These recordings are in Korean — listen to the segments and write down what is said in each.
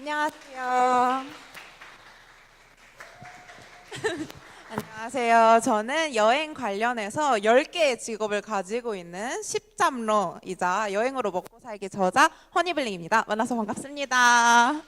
안녕하세요. 안녕하세요. 저는 여행 관련해서 10개의 직업을 가지고 있는 십잡러이자 여행으로 먹고 살기 저자 허니블링입니다. 만나서 반갑습니다.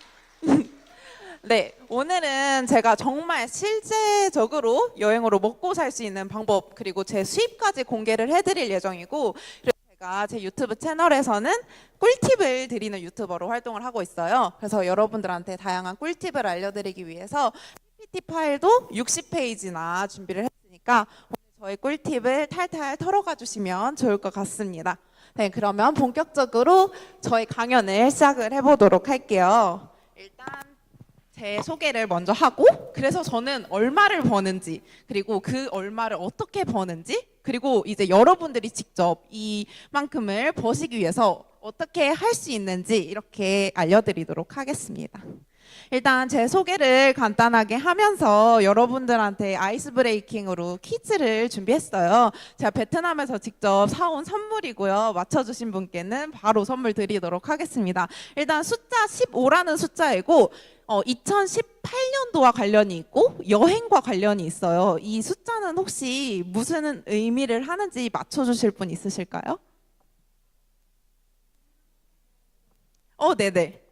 네, 오늘은 제가 정말 실제적으로 여행으로 먹고 살 수 있는 방법 그리고 제 수입까지 공개를 해드릴 예정이고, 그리고 제가 제 유튜브 채널에서는 꿀팁을 드리는 유튜버로 활동을 하고 있어요. 그래서 여러분들한테 다양한 꿀팁을 알려드리기 위해서 PPT 파일도 60페이지나 준비를 했으니까 오늘 저의 꿀팁을 탈탈 털어가 주시면 좋을 것 같습니다. 네, 그러면 본격적으로 저의 강연을 시작을 해보도록 할게요. 일단 제 소개를 먼저 하고, 그래서 저는 얼마를 버는지, 그리고 그 얼마를 어떻게 버는지, 그리고 이제 여러분들이 직접 이만큼을 버시기 위해서 어떻게 할 수 있는지 이렇게 알려드리도록 하겠습니다. 일단 제 소개를 간단하게 하면서 여러분들한테 아이스 브레이킹으로 퀴즈를 준비했어요. 제가 베트남에서 직접 사온 선물이고요. 맞춰주신 분께는 바로 선물 드리도록 하겠습니다. 일단 숫자 15라는 숫자이고 2018년도와 관련이 있고 여행과 관련이 있어요. 이 숫자는 혹시 무슨 의미를 하는지 맞춰주실 분 있으실까요? 네네.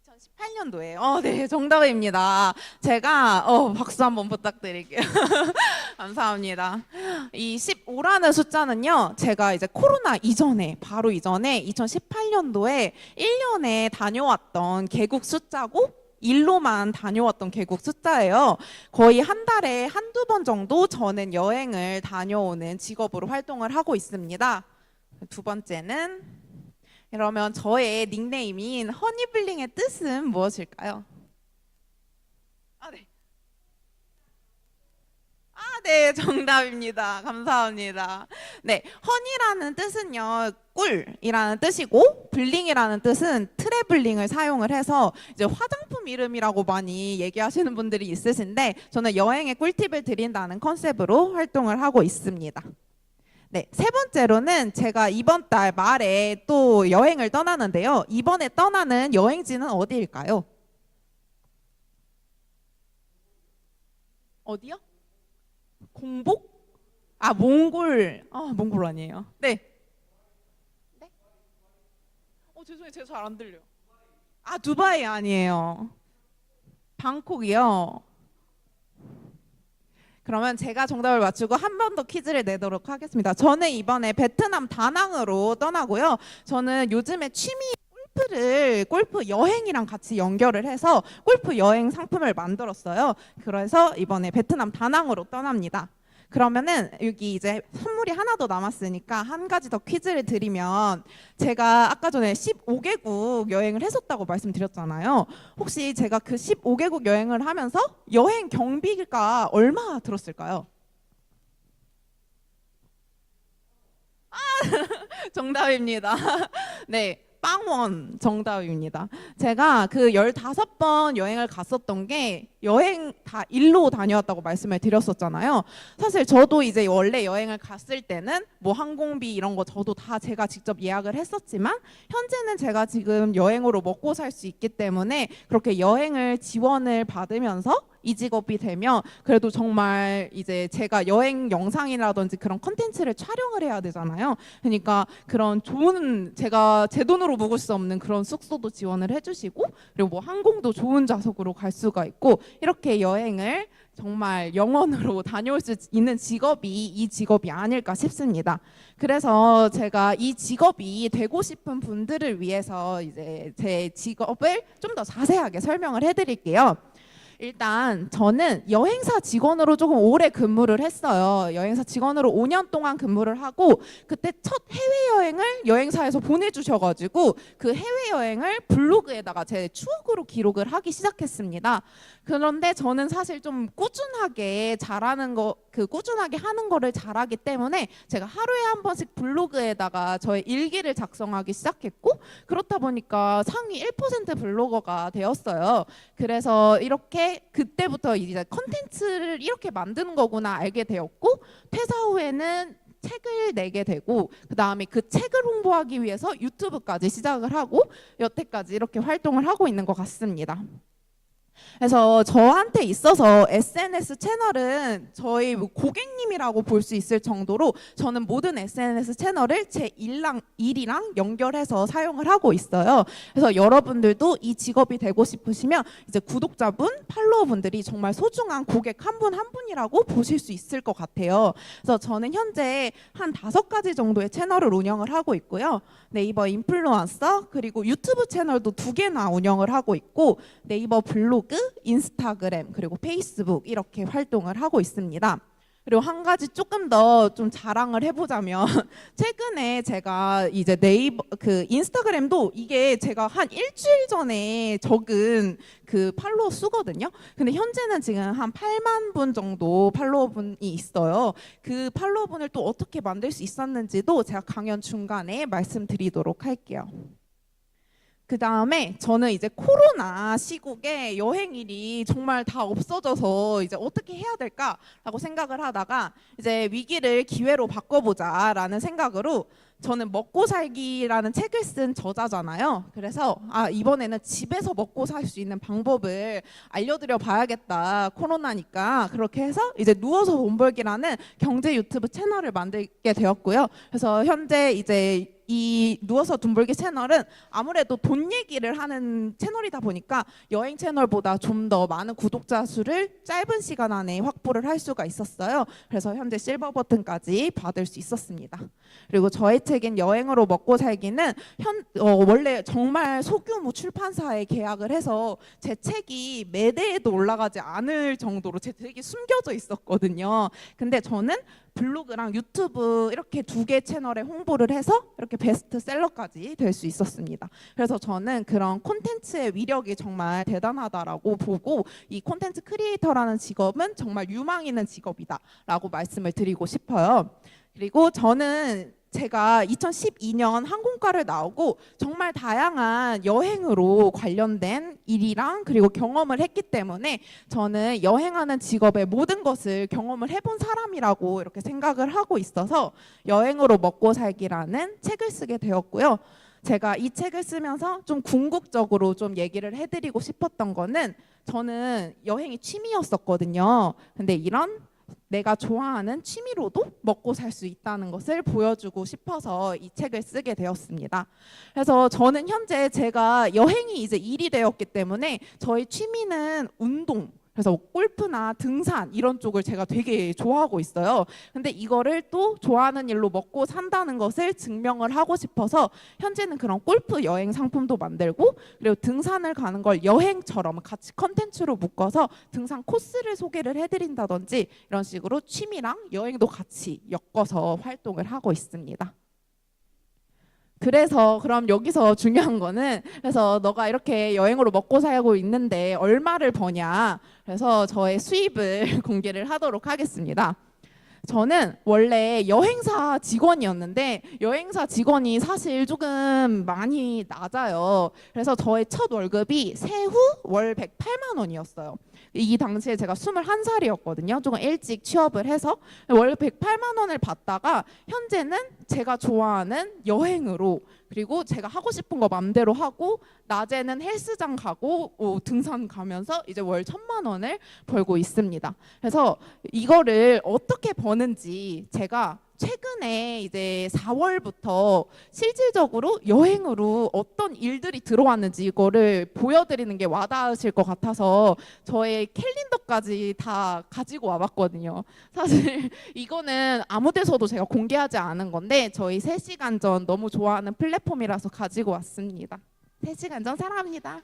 2018년도에. 네, 정답입니다. 제가 박수 한번 부탁드릴게요. 감사합니다. 이 15라는 숫자는요, 제가 이제 코로나 이전에, 바로 이전에 2018년도에 1년에 다녀왔던 개국 숫자고, 일로만 다녀왔던 개국 숫자예요. 거의 한 달에 한두 번 정도 저는 여행을 다녀오는 직업으로 활동을 하고 있습니다. 두 번째는, 그러면 저의 닉네임인 허니블링의 뜻은 무엇일까요? 아, 네. 네, 정답입니다. 감사합니다. 네, 허니라는 뜻은요, 꿀이라는 뜻이고, 블링이라는 뜻은 트래블링을 사용을 해서 이제 화장품 이름이라고 많이 얘기하시는 분들이 있으신데, 저는 여행의 꿀팁을 드린다는 컨셉으로 활동을 하고 있습니다. 네, 세 번째로는 제가 이번 달 말에 또 여행을 떠나는데요. 이번에 떠나는 여행지는 어디일까요? 어디요? 공복? 몽골. 몽골 아니에요. 네. 네? 죄송해요. 제가 잘 안 들려요. 두바이 아니에요. 방콕이요. 그러면 제가 정답을 맞추고 한 번 더 퀴즈를 내도록 하겠습니다. 저는 이번에 베트남 다낭으로 떠나고요. 저는 요즘에 취미 골프 여행이랑 같이 연결을 해서 골프 여행 상품을 만들었어요. 그래서 이번에 베트남 다낭으로 떠납니다. 그러면은 여기 이제 선물이 하나 더 남았으니까 한 가지 더 퀴즈를 드리면, 제가 아까 전에 15개국 여행을 했었다고 말씀드렸잖아요. 혹시 제가 그 15개국 여행을 하면서 여행 경비가 얼마 들었을까요? 정답입니다. 네. 빵원 정답입니다. 제가 그 15번 여행을 갔었던 게 여행 다 일로 다녀왔다고 말씀을 드렸었잖아요. 사실 저도 이제 원래 여행을 갔을 때는 뭐 항공비 이런 거 저도 다 제가 직접 예약을 했었지만, 현재는 제가 지금 여행으로 먹고 살 수 있기 때문에 그렇게 여행을 지원을 받으면서 이 직업이 되면 그래도 정말 이제 제가 여행 영상이라든지 그런 컨텐츠를 촬영을 해야 되잖아요. 그러니까 그런 좋은, 제가 제 돈으로 묵을 수 없는 그런 숙소도 지원을 해주시고, 그리고 뭐 항공도 좋은 좌석으로 갈 수가 있고, 이렇게 여행을 정말 영원으로 다녀올 수 있는 직업이 이 직업이 아닐까 싶습니다. 그래서 제가 이 직업이 되고 싶은 분들을 위해서 이제 제 직업을 좀 더 자세하게 설명을 해드릴게요. 일단 저는 여행사 직원으로 조금 오래 근무를 했어요. 여행사 직원으로 5년 동안 근무를 하고, 그때 첫 해외여행을 여행사에서 보내주셔가지고 그 해외여행을 블로그에다가 제 추억으로 기록을 하기 시작했습니다. 그런데 저는 사실 좀 꾸준하게 잘하는 거, 그 꾸준하게 하는 거를 잘하기 때문에 제가 하루에 한 번씩 블로그에다가 저의 일기를 작성하기 시작했고, 그렇다 보니까 상위 1% 블로거가 되었어요. 그래서 이렇게 그때부터 이제 컨텐츠를 이렇게 만드는 거구나 알게 되었고, 퇴사 후에는 책을 내게 되고 그다음에 그 책을 홍보하기 위해서 유튜브까지 시작을 하고 여태까지 이렇게 활동을 하고 있는 것 같습니다. 그래서 저한테 있어서 SNS 채널은 저희 뭐 고객님이라고 볼 수 있을 정도로 저는 모든 SNS 채널을 제 일이랑 연결해서 사용을 하고 있어요. 그래서 여러분들도 이 직업이 되고 싶으시면 이제 구독자분, 팔로워분들이 정말 소중한 고객 한 분 한 분이라고 보실 수 있을 것 같아요. 그래서 저는 현재 한 5가지 정도의 채널을 운영을 하고 있고요. 네이버 인플루언서 그리고 유튜브 채널도 2개나 운영을 하고 있고 네이버 블로그, 인스타그램 그리고 페이스북 이렇게 활동을 하고 있습니다. 그리고 한 가지 조금 더 좀 자랑을 해보자면 최근에 제가 이제 네이버 그 인스타그램도 이게 제가 한 일주일 전에 적은 그 팔로워 수거든요. 근데 현재는 지금 한 8만 분 정도 팔로워분이 있어요. 그 팔로워분을 또 어떻게 만들 수 있었는지도 제가 강연 중간에 말씀드리도록 할게요. 그 다음에 저는 이제 코로나 시국에 여행일이 정말 다 없어져서 이제 어떻게 해야 될까라고 생각을 하다가 이제 위기를 기회로 바꿔보자라는 생각으로 저는 먹고 살기라는 책을 쓴 저자잖아요. 그래서 이번에는 집에서 먹고 살 수 있는 방법을 알려드려 봐야겠다. 코로나니까. 그렇게 해서 이제 누워서 돈 벌기라는 경제 유튜브 채널을 만들게 되었고요. 그래서 현재 이제 이 누워서 돈 벌기 채널은 아무래도 돈 얘기를 하는 채널이다 보니까 여행 채널보다 좀 더 많은 구독자 수를 짧은 시간 안에 확보를 할 수가 있었어요. 그래서 현재 실버 버튼까지 받을 수 있었습니다. 그리고 저의 책인 여행으로 먹고 살기는 원래 정말 소규모 출판사에 계약을 해서 제 책이 매대에도 올라가지 않을 정도로 제 책이 숨겨져 있었거든요. 근데 저는 블로그랑 유튜브 이렇게 2개 채널에 홍보를 해서 이렇게 베스트셀러까지 될 수 있었습니다. 그래서 저는 그런 콘텐츠의 위력이 정말 대단하다라고 보고 이 콘텐츠 크리에이터라는 직업은 정말 유망 있는 직업이다라고 말씀을 드리고 싶어요. 그리고 저는 제가 2012년 항공과를 나오고 정말 다양한 여행으로 관련된 일이랑 그리고 경험을 했기 때문에 저는 여행하는 직업의 모든 것을 경험을 해본 사람이라고 이렇게 생각을 하고 있어서 여행으로 먹고 살기라는 책을 쓰게 되었고요. 제가 이 책을 쓰면서 좀 궁극적으로 좀 얘기를 해드리고 싶었던 거는 저는 여행이 취미였었거든요. 근데 이런 내가 좋아하는 취미로도 먹고 살 수 있다는 것을 보여주고 싶어서 이 책을 쓰게 되었습니다. 그래서 저는 현재 제가 여행이 이제 일이 되었기 때문에 저희 취미는 운동, 그래서 골프나 등산 이런 쪽을 제가 되게 좋아하고 있어요. 근데 이거를 또 좋아하는 일로 먹고 산다는 것을 증명을 하고 싶어서 현재는 그런 골프 여행 상품도 만들고 그리고 등산을 가는 걸 여행처럼 같이 컨텐츠로 묶어서 등산 코스를 소개를 해드린다든지 이런 식으로 취미랑 여행도 같이 엮어서 활동을 하고 있습니다. 그래서 그럼 여기서 중요한 거는 그래서 너가 이렇게 여행으로 먹고 살고 있는데 얼마를 버냐. 그래서 저의 수입을 공개를 하도록 하겠습니다. 저는 원래 여행사 직원이었는데 여행사 직원이 사실 조금 많이 낮아요. 그래서 저의 첫 월급이 세후 월 108만 원이었어요. 이 당시에 제가 21살이었거든요. 조금 일찍 취업을 해서 월 108만 원을 받다가 현재는 제가 좋아하는 여행으로 그리고 제가 하고 싶은 거 맘대로 하고 낮에는 헬스장 가고 등산 가면서 이제 월 1,000만 원을 벌고 있습니다. 그래서 이거를 어떻게 버는지 제가 최근에 이제 4월부터 실질적으로 여행으로 어떤 일들이 들어왔는지 이거를 보여드리는 게 와닿으실 것 같아서 저의 캘린더까지 다 가지고 와봤거든요. 사실 이거는 아무 데서도 제가 공개하지 않은 건데 저희 3시간 전 너무 좋아하는 플랫폼이라서 가지고 왔습니다. 3시간 전 사랑합니다.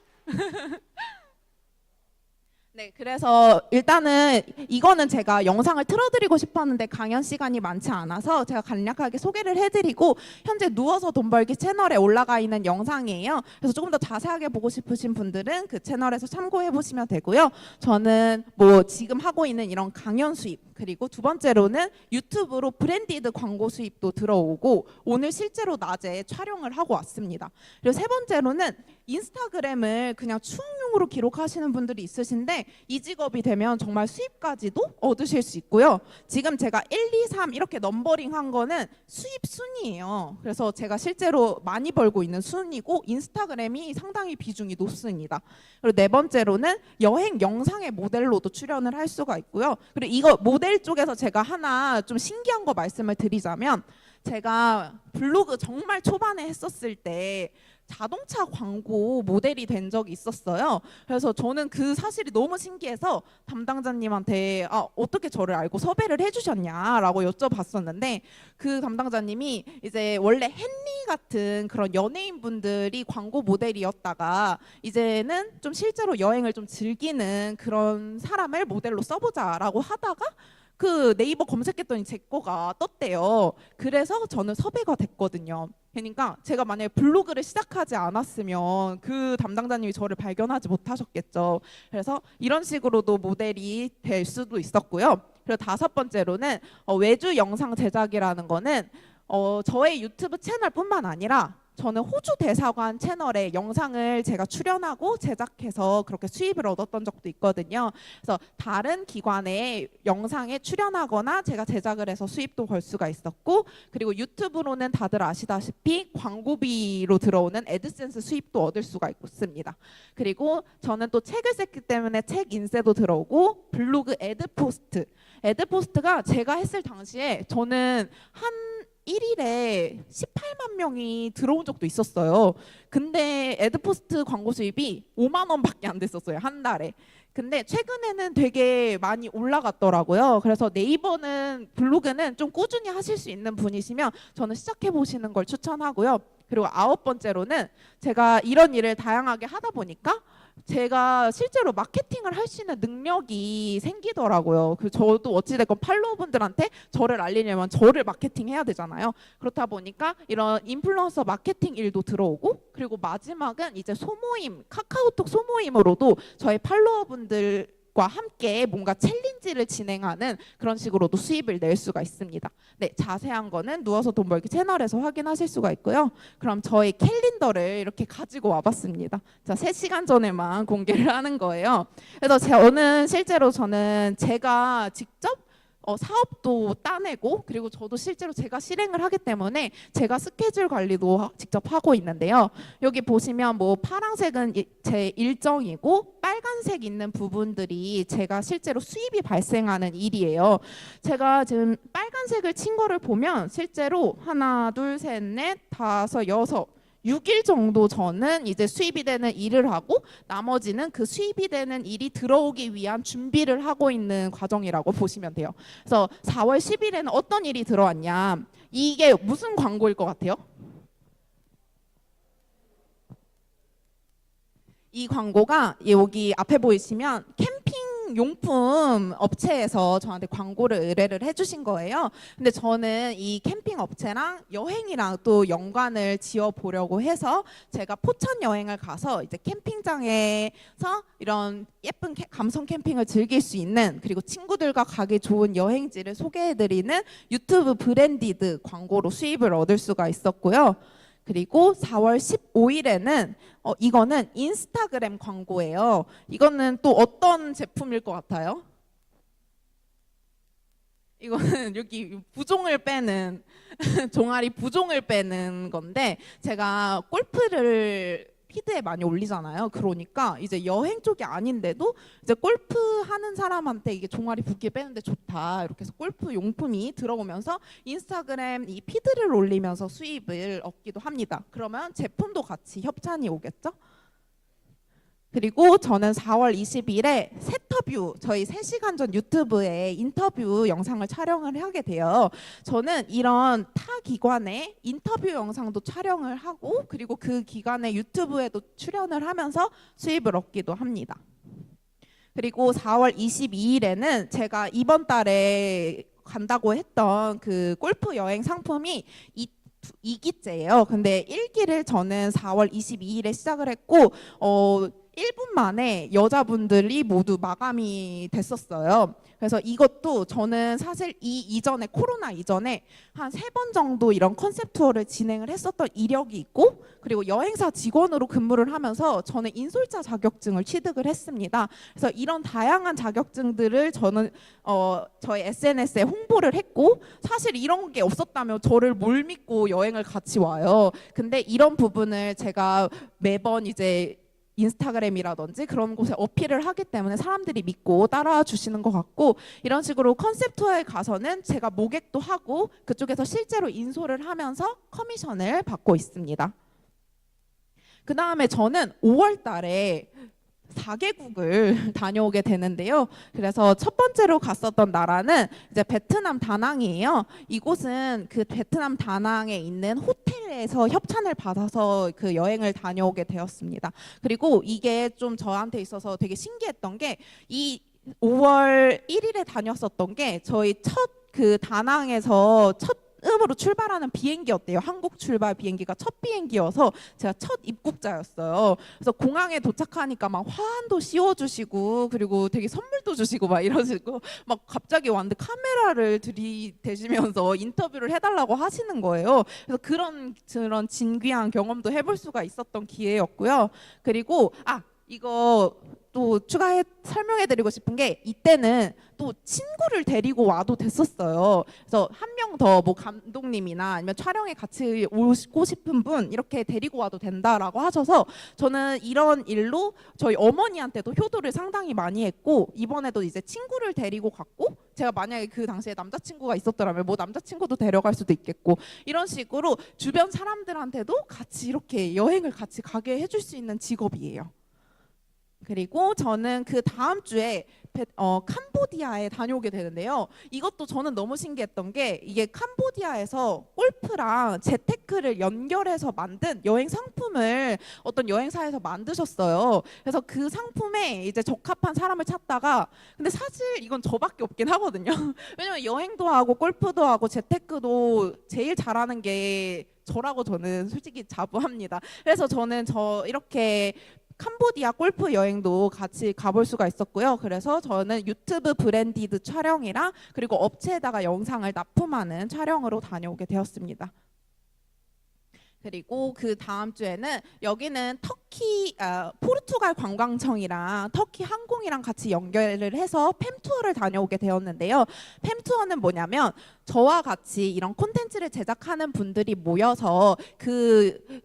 네, 그래서 일단은 이거는 제가 영상을 틀어드리고 싶었는데 강연 시간이 많지 않아서 제가 간략하게 소개를 해드리고 현재 누워서 돈 벌기 채널에 올라가 있는 영상이에요. 그래서 조금 더 자세하게 보고 싶으신 분들은 그 채널에서 참고해 보시면 되고요. 저는 뭐 지금 하고 있는 이런 강연 수입 그리고 두 번째로는 유튜브로 브랜디드 광고 수입도 들어오고 오늘 실제로 낮에 촬영을 하고 왔습니다. 그리고 세 번째로는 인스타그램을 그냥 추억용으로 기록하시는 분들이 있으신데 때문에 이 직업이 되면 정말 수입까지도 얻으실 수 있고요. 지금 제가 1, 2, 3 이렇게 넘버링한 거는 수입 순이에요. 그래서 제가 실제로 많이 벌고 있는 순이고 인스타그램이 상당히 비중이 높습니다. 그리고 네 번째로는 여행 영상의 모델로도 출연을 할 수가 있고요. 그리고 이거 모델 쪽에서 제가 하나 좀 신기한 거 말씀을 드리자면, 제가 블로그 정말 초반에 했었을 때 자동차 광고 모델이 된 적이 있었어요. 그래서 저는 그 사실이 너무 신기해서 담당자님한테 어떻게 저를 알고 섭외를 해주셨냐라고 여쭤봤었는데, 그 담당자님이 이제 원래 헨리 같은 그런 연예인분들이 광고 모델이었다가 이제는 좀 실제로 여행을 좀 즐기는 그런 사람을 모델로 써보자라고 하다가 그 네이버 검색했더니 제 거가 떴대요. 그래서 저는 섭외가 됐거든요. 그러니까 제가 만약에 블로그를 시작하지 않았으면 그 담당자님이 저를 발견하지 못하셨겠죠. 그래서 이런 식으로도 모델이 될 수도 있었고요. 그리고 다섯 번째로는 외주 영상 제작이라는 거는 저의 유튜브 채널뿐만 아니라 저는 호주 대사관 채널에 영상을 제가 출연하고 제작해서 그렇게 수입을 얻었던 적도 있거든요. 그래서 다른 기관의 영상에 출연하거나 제가 제작을 해서 수입도 벌 수가 있었고, 그리고 유튜브로는 다들 아시다시피 광고비로 들어오는 애드센스 수입도 얻을 수가 있습니다. 그리고 저는 또 책을 썼기 때문에 책 인세도 들어오고, 블로그 애드포스트가 제가 했을 당시에 저는 한 1일에 18만 명이 들어온 적도 있었어요. 근데 애드포스트 광고 수입이 5만 원밖에 안 됐었어요, 한 달에. 근데 최근에는 되게 많이 올라갔더라고요. 그래서 네이버는, 블로그는 좀 꾸준히 하실 수 있는 분이시면 저는 시작해 보시는 걸 추천하고요. 그리고 아홉 번째로는 제가 이런 일을 다양하게 하다 보니까 제가 실제로 마케팅을 할 수 있는 능력이 생기더라고요. 저도 어찌됐건 팔로워분들한테 저를 알리려면 저를 마케팅해야 되잖아요. 그렇다 보니까 이런 인플루언서 마케팅 일도 들어오고, 그리고 마지막은 이제 소모임, 카카오톡 소모임으로도 저희 팔로워분들과 함께 뭔가 챌린지를 진행하는 그런 식으로도 수입을 낼 수가 있습니다. 네, 자세한 거는 누워서 돈 벌기 채널에서 확인하실 수가 있고요. 그럼 저희 캘린더를 이렇게 가지고 와봤습니다. 자, 3시간 전에만 공개를 하는 거예요. 그래서 실제로 저는 제가 직접 사업도 따내고, 그리고 저도 실제로 제가 실행을 하기 때문에 제가 스케줄 관리도 직접 하고 있는데요. 여기 보시면 뭐 파란색은 제 일정이고, 빨간색 있는 부분들이 제가 실제로 수입이 발생하는 일이에요. 제가 지금 빨간색을 친 거를 보면 실제로 하나, 둘, 셋, 넷, 다섯, 여섯, 6일 정도 저는 이제 수입이 되는 일을 하고, 나머지는 그 수입이 되는 일이 들어오기 위한 준비를 하고 있는 과정이라고 보시면 돼요. 그래서 4월 10일에는 어떤 일이 들어왔냐, 이게 무슨 광고일 것 같아요? 이 광고가 여기 앞에 보이시면 캠핑 용품 업체에서 저한테 광고를 의뢰를 해주신 거예요. 근데 저는 이 캠핑 업체랑 여행이랑 또 연관을 지어 보려고 해서 제가 포천 여행을 가서 이제 캠핑장에서 이런 예쁜 감성 캠핑을 즐길 수 있는, 그리고 친구들과 가기 좋은 여행지를 소개해드리는 유튜브 브랜디드 광고로 수입을 얻을 수가 있었고요. 그리고 4월 15일에는 이거는 인스타그램 광고예요. 이거는 또 어떤 제품일 것 같아요? 이거는 여기 부종을 빼는 종아리 부종을 빼는 건데, 제가 골프를 피드에 많이 올리잖아요. 그러니까 이제 여행 쪽이 아닌데도 이제 골프 하는 사람한테 이게 종아리 붓기 빼는데 좋다, 이렇게 해서 골프 용품이 들어오면서 인스타그램 이 피드를 올리면서 수입을 얻기도 합니다. 그러면 제품도 같이 협찬이 오겠죠? 그리고 저는 4월 20일에 세터뷰, 저희 3시간 전 유튜브에 인터뷰 영상을 촬영을 하게 돼요. 저는 이런 타 기관의 인터뷰 영상도 촬영을 하고, 그리고 그 기관의 유튜브에도 출연을 하면서 수입을 얻기도 합니다. 그리고 4월 22일에는 제가 이번 달에 간다고 했던 그 골프 여행 상품이 2기째예요. 근데 1기를 저는 4월 22일에 시작을 했고, 1분 만에 여자분들이 모두 마감이 됐었어요. 그래서 이것도 저는 사실 이 이전에 코로나 이전에 한 3번 정도 이런 컨셉 투어를 진행을 했었던 이력이 있고, 그리고 여행사 직원으로 근무를 하면서 저는 인솔자 자격증을 취득을 했습니다. 그래서 이런 다양한 자격증들을 저는 저희 SNS에 홍보를 했고, 사실 이런 게 없었다면 저를 뭘 믿고 여행을 같이 와요. 근데 이런 부분을 제가 매번 이제 인스타그램이라든지 그런 곳에 어필을 하기 때문에 사람들이 믿고 따라와 주시는 것 같고, 이런 식으로 컨셉 투어에 가서는 제가 모객도 하고 그쪽에서 실제로 인솔을 하면서 커미션을 받고 있습니다. 그 다음에 저는 5월 달에 4개국을 다녀오게 되는데요. 그래서 첫 번째로 갔었던 나라는 이제 베트남 다낭이에요. 이곳은 그 베트남 다낭에 있는 호텔에서 협찬을 받아서 그 여행을 다녀오게 되었습니다. 그리고 이게 좀 저한테 있어서 되게 신기했던 게, 이 5월 1일에 다녔었던 게 저희 첫 그 다낭에서 첫 음으로 출발하는 비행기였대요. 한국 출발 비행기가 첫 비행기여서 제가 첫 입국자였어요. 그래서 공항에 도착하니까 막 화환도 씌워주시고, 그리고 되게 선물도 주시고 막 이러시고, 막 갑자기 왔는데 카메라를 들이대시면서 인터뷰를 해달라고 하시는 거예요. 그래서 그런 진귀한 경험도 해볼 수가 있었던 기회였고요. 그리고 이거 또 추가해 설명해드리고 싶은 게, 이때는 또 친구를 데리고 와도 됐었어요. 그래서 한 명 더 뭐 감독님이나 아니면 촬영에 같이 오고 싶은 분 이렇게 데리고 와도 된다라고 하셔서, 저는 이런 일로 저희 어머니한테도 효도를 상당히 많이 했고, 이번에도 이제 친구를 데리고 갔고, 제가 만약에 그 당시에 남자친구가 있었더라면 뭐 남자친구도 데려갈 수도 있겠고, 이런 식으로 주변 사람들한테도 같이 이렇게 여행을 같이 가게 해줄 수 있는 직업이에요. 그리고 저는 그 다음 주에 캄보디아에 다녀오게 되는데요. 이것도 저는 너무 신기했던 게, 이게 캄보디아에서 골프랑 재테크를 연결해서 만든 여행 상품을 어떤 여행사에서 만드셨어요. 그래서 그 상품에 이제 적합한 사람을 찾다가, 근데 사실 이건 저밖에 없긴 하거든요. 왜냐면 여행도 하고 골프도 하고 재테크도 제일 잘하는 게 저라고 저는 솔직히 자부합니다. 그래서 저는 이렇게 캄보디아 골프 여행도 같이 가볼 수가 있었고요. 그래서 저는 유튜브 브랜디드 촬영이랑 그리고 업체에다가 영상을 납품하는 촬영으로 다녀오게 되었습니다. 그리고 그 다음 주에는 여기는 포르투갈 관광청이랑 터키 항공이랑 같이 연결을 해서 팸 투어를 다녀오게 되었는데요. 팸 투어는 뭐냐면, 저와 같이 이런 콘텐츠를 제작하는 분들이 모여서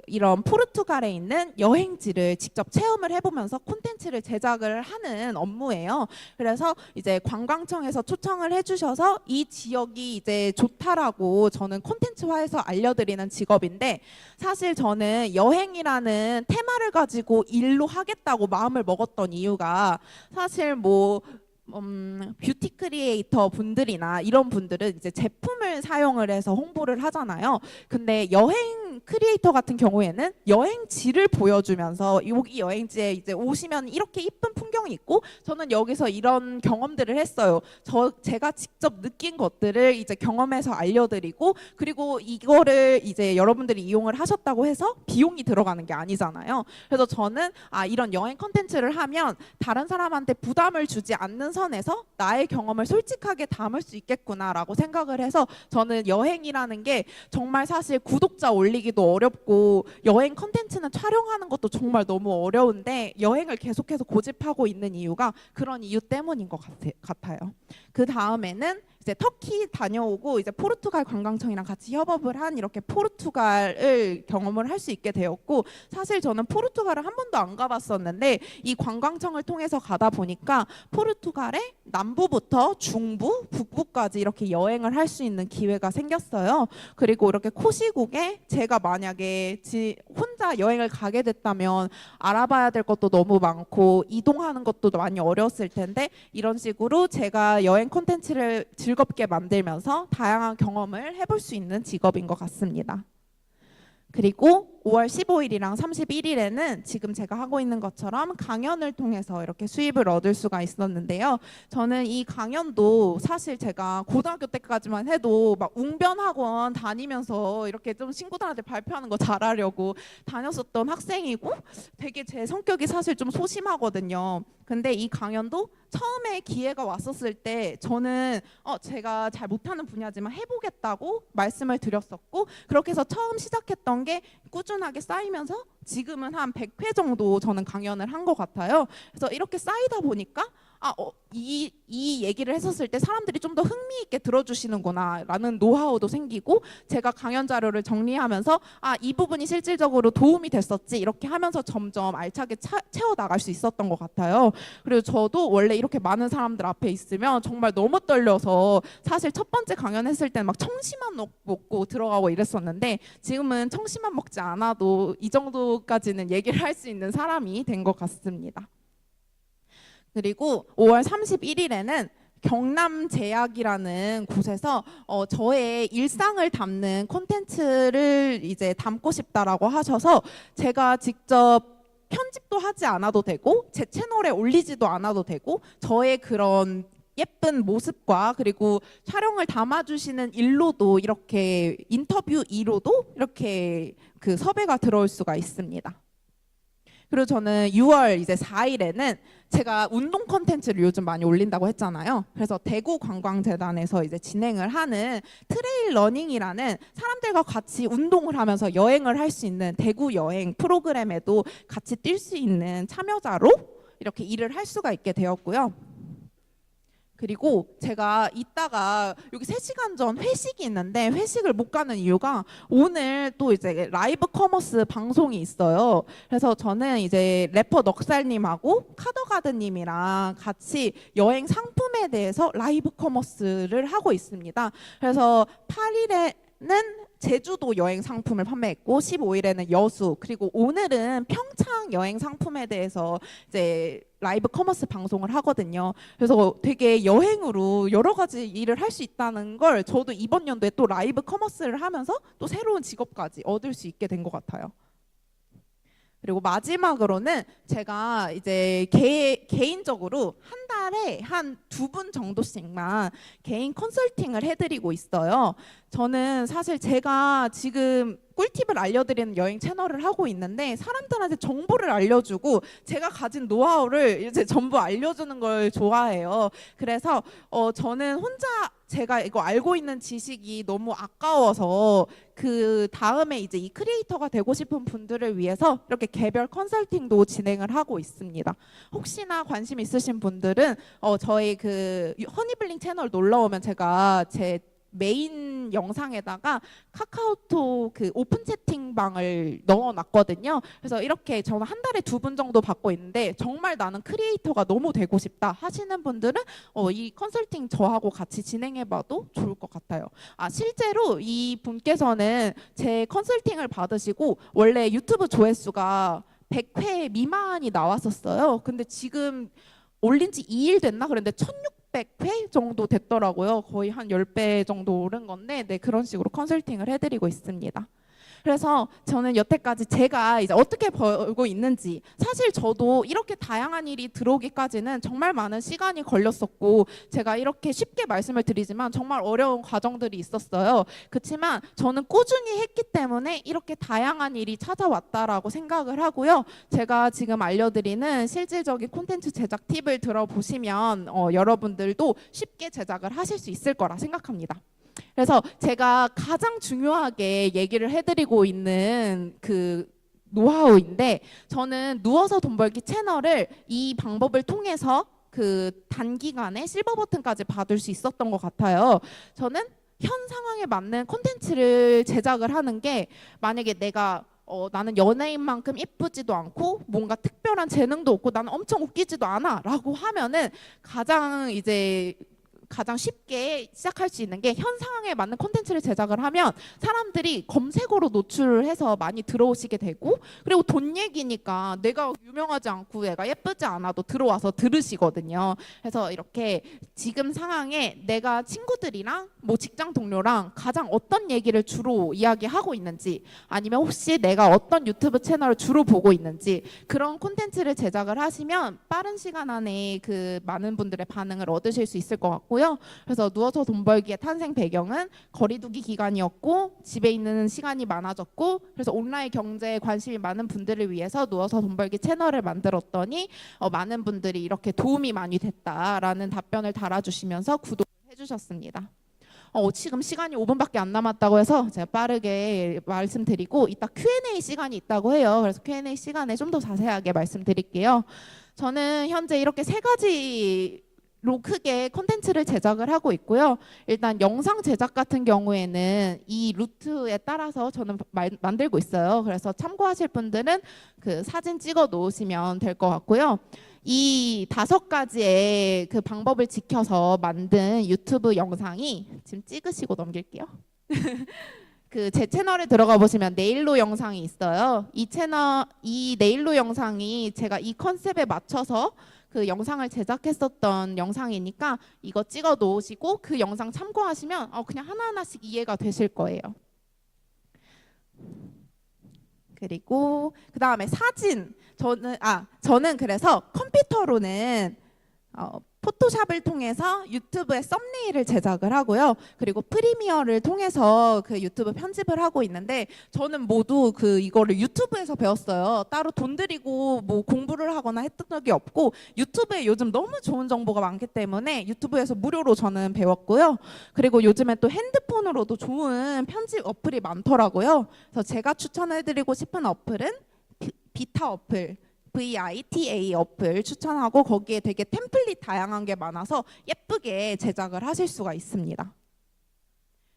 이런 포르투갈에 있는 여행지를 직접 체험을 해보면서 콘텐츠를 제작을 하는 업무예요. 그래서 이제 관광청에서 초청을 해주셔서 이 지역이 이제 좋다라고 저는 콘텐츠화해서 알려드리는 직업인데, 사실 저는 여행이라는 테마를 가지고 일로 하겠다고 마음을 먹었던 이유가, 사실 뭐 뷰티 크리에이터 분들이나 이런 분들은 이제 제품을 사용을 해서 홍보를 하잖아요. 근데 여행 크리에이터 같은 경우에는 여행지를 보여주면서, 여기 여행지에 이제 오시면 이렇게 이쁜 풍경이 있고, 저는 여기서 이런 경험들을 했어요. 제가 직접 느낀 것들을 이제 경험해서 알려드리고, 그리고 이거를 이제 여러분들이 이용을 하셨다고 해서 비용이 들어가는 게 아니잖아요. 그래서 저는 이런 여행 컨텐츠를 하면 다른 사람한테 부담을 주지 않는 선에서 나의 경험을 솔직하게 담을 수 있겠구나라고 생각을 해서, 저는 여행이라는 게 정말 사실 구독자 올리기도 어렵고 여행 컨텐츠는 촬영하는 것도 정말 너무 어려운데, 여행을 계속해서 고집하고 있는 이유가 그런 이유 때문인 것 같아요. 그 다음에는 이제 터키 다녀오고 이제 포르투갈 관광청이랑 같이 협업을 한 이렇게 포르투갈을 경험을 할 수 있게 되었고, 사실 저는 포르투갈을 한 번도 안 가봤었는데 이 관광청을 통해서 가다 보니까 포르투갈의 남부부터 중부, 북부까지 이렇게 여행을 할 수 있는 기회가 생겼어요. 그리고 이렇게 코시국에 제가 만약에 혼자 여행을 가게 됐다면 알아봐야 될 것도 너무 많고 이동하는 것도 많이 어려웠을 텐데, 이런 식으로 제가 여행 콘텐츠를 즐겁게 만들면서 다양한 경험을 해볼 수 있는 직업인 것 같습니다. 그리고 5월 15일이랑 31일에는 지금 제가 하고 있는 것처럼 강연을 통해서 이렇게 수입을 얻을 수가 있었는데요. 저는 이 강연도 사실 제가 고등학교 때까지만 해도 막 웅변학원 다니면서 이렇게 좀 친구들한테 발표하는 거 잘하려고 다녔었던 학생이고 되게 제 성격이 사실 좀 소심하거든요. 근데 이 강연도 처음에 기회가 왔었을 때 저는 제가 잘 못하는 분야지만 해보겠다고 말씀을 드렸었고 그렇게 해서 처음 시작했던 게 꾸준하게 쌓이면서 지금은 한 100회 정도 저는 강연을 한 것 같아요. 그래서 이렇게 쌓이다 보니까 이 얘기를 했었을 때 사람들이 좀 더 흥미있게 들어주시는구나 라는 노하우도 생기고 제가 강연 자료를 정리하면서 이 부분이 실질적으로 도움이 됐었지 이렇게 하면서 점점 알차게 채워나갈 수 있었던 것 같아요. 그리고 저도 원래 이렇게 많은 사람들 앞에 있으면 정말 너무 떨려서 사실 첫 번째 강연했을 때는 막 청심환 먹고 들어가고 이랬었는데 지금은 청심환 먹지 않아도 이 정도까지는 얘기를 할 수 있는 사람이 된 것 같습니다. 그리고 5월 31일에는 경남제약이라는 곳에서 저의 일상을 담는 콘텐츠를 이제 담고 싶다라고 하셔서 제가 직접 편집도 하지 않아도 되고 제 채널에 올리지도 않아도 되고 저의 그런 예쁜 모습과 그리고 촬영을 담아주시는 일로도 이렇게 인터뷰 이로도 이렇게 그 섭외가 들어올 수가 있습니다. 그리고 저는 6월 이제 4일에는 제가 운동 콘텐츠를 요즘 많이 올린다고 했잖아요. 그래서 대구관광재단에서 이제 진행을 하는 트레일 러닝이라는 사람들과 같이 운동을 하면서 여행을 할 수 있는 대구 여행 프로그램에도 같이 뛸 수 있는 참여자로 이렇게 일을 할 수가 있게 되었고요. 그리고 제가 이따가 여기 3시간 전 회식이 있는데 회식을 못 가는 이유가 오늘 또 이제 라이브 커머스 방송이 있어요. 그래서 저는 이제 래퍼 넉살님하고 카더가드님이랑 같이 여행 상품에 대해서 라이브 커머스를 하고 있습니다. 그래서 8일에는 제주도 여행 상품을 판매했고 15일에는 여수 그리고 오늘은 평창 여행 상품에 대해서 이제 라이브 커머스 방송을 하거든요. 그래서 되게 여행으로 여러 가지 일을 할 수 있다는 걸 저도 이번 연도에 또 라이브 커머스를 하면서 또 새로운 직업까지 얻을 수 있게 된 것 같아요. 그리고 마지막으로는 제가 이제 개인적으로 한 달에 한 2분 정도씩만 개인 컨설팅을 해드리고 있어요. 저는 사실 제가 지금 꿀팁을 알려드리는 여행 채널을 하고 있는데 사람들한테 정보를 알려주고 제가 가진 노하우를 이제 전부 알려주는 걸 좋아해요. 그래서 저는 혼자 제가 이거 알고 있는 지식이 너무 아까워서 그 다음에 이제 이 크리에이터가 되고 싶은 분들을 위해서 이렇게 개별 컨설팅도 진행을 하고 있습니다. 혹시나 관심 있으신 분들은 저희 그 허니블링 채널 놀러 오면 제가 제 메인 영상에다가 카카오톡 그 오픈 채팅방을 넣어놨거든요. 그래서 이렇게 저는 한 달에 2분 정도 받고 있는데 정말 나는 크리에이터가 너무 되고 싶다 하시는 분들은 이 컨설팅 저하고 같이 진행해봐도 좋을 것 같아요. 실제로 이 분께서는 제 컨설팅을 받으시고 원래 유튜브 조회수가 100회 미만이 나왔었어요. 근데 지금 올린 지 2일 됐나? 그런데 1600회 정도 됐더라고요. 거의 한 10배 정도 오른 건데 그런 식으로 컨설팅을 해드리고 있습니다. 그래서 저는 여태까지 제가 이제 어떻게 벌고 있는지 사실 저도 이렇게 다양한 일이 들어오기까지는 정말 많은 시간이 걸렸었고 제가 이렇게 쉽게 말씀을 드리지만 정말 어려운 과정들이 있었어요. 그렇지만 저는 꾸준히 했기 때문에 이렇게 다양한 일이 찾아왔다라고 생각을 하고요. 제가 지금 알려드리는 실질적인 콘텐츠 제작 팁을 들어보시면 여러분들도 쉽게 제작을 하실 수 있을 거라 생각합니다. 그래서 제가 가장 중요하게 얘기를 해드리고 있는 그 노하우인데 저는 누워서 돈 벌기 채널을 이 방법을 통해서 그 단기간에 실버 버튼까지 받을 수 있었던 것 같아요. 저는 현 상황에 맞는 콘텐츠를 제작을 하는 게 만약에 내가 나는 연예인만큼 예쁘지도 않고 뭔가 특별한 재능도 없고 나는 엄청 웃기지도 않아 라고 하면은 가장 이제 가장 쉽게 시작할 수 있는 게 현 상황에 맞는 콘텐츠를 제작을 하면 사람들이 검색어로 노출을 해서 많이 들어오시게 되고, 그리고 돈 얘기니까 내가 유명하지 않고 내가 예쁘지 않아도 들어와서 들으시거든요. 그래서 이렇게 지금 상황에 내가 친구들이랑 뭐 직장 동료랑 가장 어떤 얘기를 주로 이야기하고 있는지, 아니면 혹시 내가 어떤 유튜브 채널을 주로 보고 있는지, 그런 콘텐츠를 제작을 하시면 빠른 시간 안에 그 많은 분들의 반응을 얻으실 수 있을 것 같고요. 그래서 누워서 돈 벌기의 탄생 배경은 거리두기 기간이었고 집에 있는 시간이 많아졌고, 그래서 온라인 경제에 관심이 많은 분들을 위해서 누워서 돈 벌기 채널을 만들었더니 많은 분들이 이렇게 도움이 많이 됐다라는 답변을 달아주시면서 구독을 해주셨습니다. 지금 시간이 5분밖에 안 남았다고 해서 제가 빠르게 말씀드리고, 이따 Q&A 시간이 있다고 해요. 그래서 Q&A 시간에 좀 더 자세하게 말씀드릴게요. 저는 현재 이렇게 세 가지로 크게 콘텐츠를 제작을 하고 있고요. 일단 영상 제작 같은 경우에는 이 루트에 따라서 저는 만들고 있어요. 그래서 참고하실 분들은 그 사진 찍어 놓으시면 될 것 같고요. 이 5가지의 그 방법을 지켜서 만든 유튜브 영상이, 지금 찍으시고 넘길게요. 그 제 채널에 들어가 보시면 네일로 영상이 있어요. 이 네일로 영상이 제가 이 컨셉에 맞춰서 그 영상을 제작했었던 영상이니까 이거 찍어 놓으시고 그 영상 참고하시면 그냥 하나하나씩 이해가 되실 거예요. 그리고 그 다음에 사진. 저는 그래서 컴퓨터로는 포토샵을 통해서 유튜브에 썸네일을 제작을 하고요. 그리고 프리미어를 통해서 그 유튜브 편집을 하고 있는데, 저는 모두 이거를 유튜브에서 배웠어요. 따로 돈 들이고 뭐 공부를 하거나 했던 적이 없고, 유튜브에 요즘 너무 좋은 정보가 많기 때문에 유튜브에서 무료로 저는 배웠고요. 그리고 요즘에 또 핸드폰으로도 좋은 편집 어플이 많더라고요. 그래서 제가 추천해드리고 싶은 어플은 비타 어플, VITA 어플 추천하고, 거기에 되게 템플릿 다양한 게 많아서 예쁘게 제작을 하실 수가 있습니다.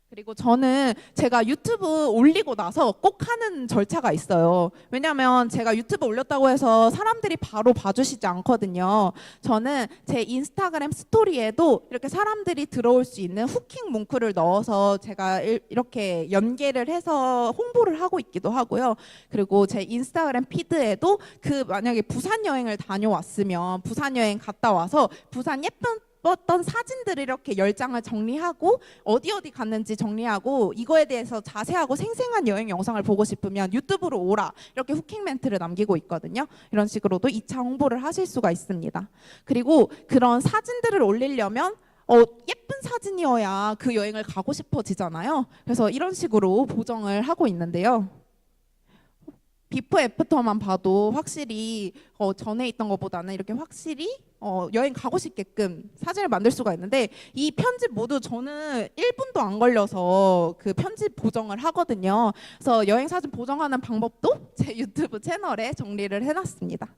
그리고 저는 제가 유튜브 올리고 나서 꼭 하는 절차가 있어요. 왜냐하면 제가 유튜브 올렸다고 해서 사람들이 바로 봐주시지 않거든요. 저는 제 인스타그램 스토리에도 이렇게 사람들이 들어올 수 있는 후킹 문구를 넣어서 제가 이렇게 연계를 해서 홍보를 하고 있기도 하고요. 그리고 제 인스타그램 피드에도 만약에 부산 여행을 다녀왔으면 부산 여행 갔다 와서 부산 예쁜 어떤 사진들을 이렇게 10장을 정리하고 어디 갔는지 정리하고, 이거에 대해서 자세하고 생생한 여행 영상을 보고 싶으면 유튜브로 오라, 이렇게 후킹 멘트를 남기고 있거든요. 이런 식으로도 2차 홍보를 하실 수가 있습니다. 그리고 그런 사진들을 올리려면 예쁜 사진이어야 그 여행을 가고 싶어지잖아요. 그래서 이런 식으로 보정을 하고 있는데요. 비포 애프터만 봐도 확실히 전에 있던 것보다는 이렇게 확실히 여행 가고 싶게끔 사진을 만들 수가 있는데, 이 편집 모두 저는 1분도 안 걸려서 그 편집 보정을 하거든요. 그래서 여행 사진 보정하는 방법도 제 유튜브 채널에 정리를 해놨습니다.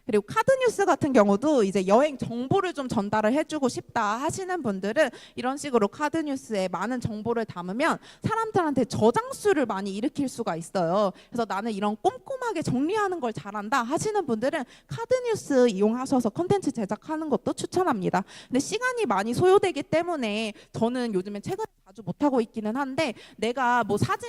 그리고 카드뉴스 같은 경우도 이제 여행 정보를 좀 전달을 해주고 싶다 하시는 분들은 이런 식으로 카드뉴스에 많은 정보를 담으면 사람들한테 저장수를 많이 일으킬 수가 있어요. 그래서 나는 이런 꼼꼼하게 정리하는 걸 잘한다 하시는 분들은 카드뉴스 이용하셔서 콘텐츠 제작하는 것도 추천합니다. 근데 시간이 많이 소요되기 때문에 저는 요즘에 최근에 자주 못하고 있기는 한데, 내가 뭐 사진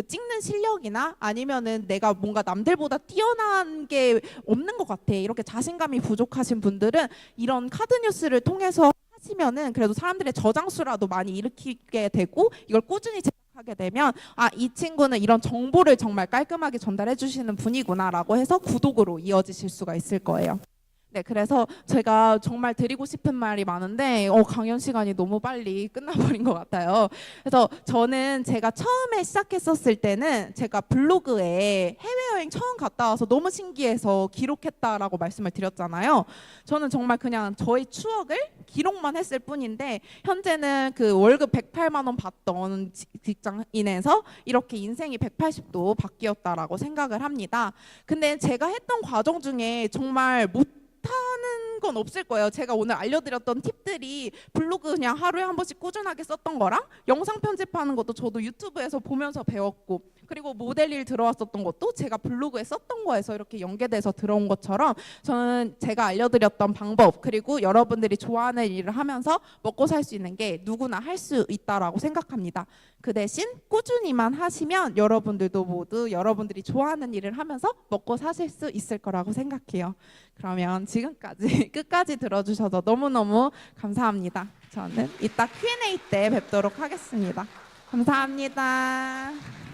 찍는 실력이나 아니면은 내가 뭔가 남들보다 뛰어난 게 없는 것 같아, 이렇게 자신감이 부족하신 분들은 이런 카드뉴스를 통해서 하시면은 그래도 사람들의 저장수라도 많이 일으키게 되고, 이걸 꾸준히 제작하게 되면 이 친구는 이런 정보를 정말 깔끔하게 전달해 주시는 분이구나라고 해서 구독으로 이어지실 수가 있을 거예요. 네, 그래서 제가 정말 드리고 싶은 말이 많은데 강연 시간이 너무 빨리 끝나버린 것 같아요. 그래서 저는 제가 처음에 시작했었을 때는 제가 블로그에 해외여행 처음 갔다 와서 너무 신기해서 기록했다라고 말씀을 드렸잖아요. 저는 정말 그냥 저의 추억을 기록만 했을 뿐인데, 현재는 그 월급 108만 원 받던 직장인에서 이렇게 인생이 180도 바뀌었다라고 생각을 합니다. 근데 제가 했던 과정 중에 정말 못하는 건 없을 거예요. 제가 오늘 알려드렸던 팁들이 블로그 그냥 하루에 한 번씩 꾸준하게 썼던 거랑 영상 편집하는 것도 저도 유튜브에서 보면서 배웠고, 그리고 모델 일 들어왔었던 것도 제가 블로그에 썼던 거에서 이렇게 연계돼서 들어온 것처럼 저는 제가 알려드렸던 방법, 그리고 여러분들이 좋아하는 일을 하면서 먹고 살 수 있는 게 누구나 할 수 있다라고 생각합니다. 그 대신 꾸준히만 하시면 여러분들도 모두 여러분들이 좋아하는 일을 하면서 먹고 사실 수 있을 거라고 생각해요. 그러면 지금까지 끝까지 들어주셔서 너무너무 감사합니다. 저는 이따 Q&A 때 뵙도록 하겠습니다. 감사합니다.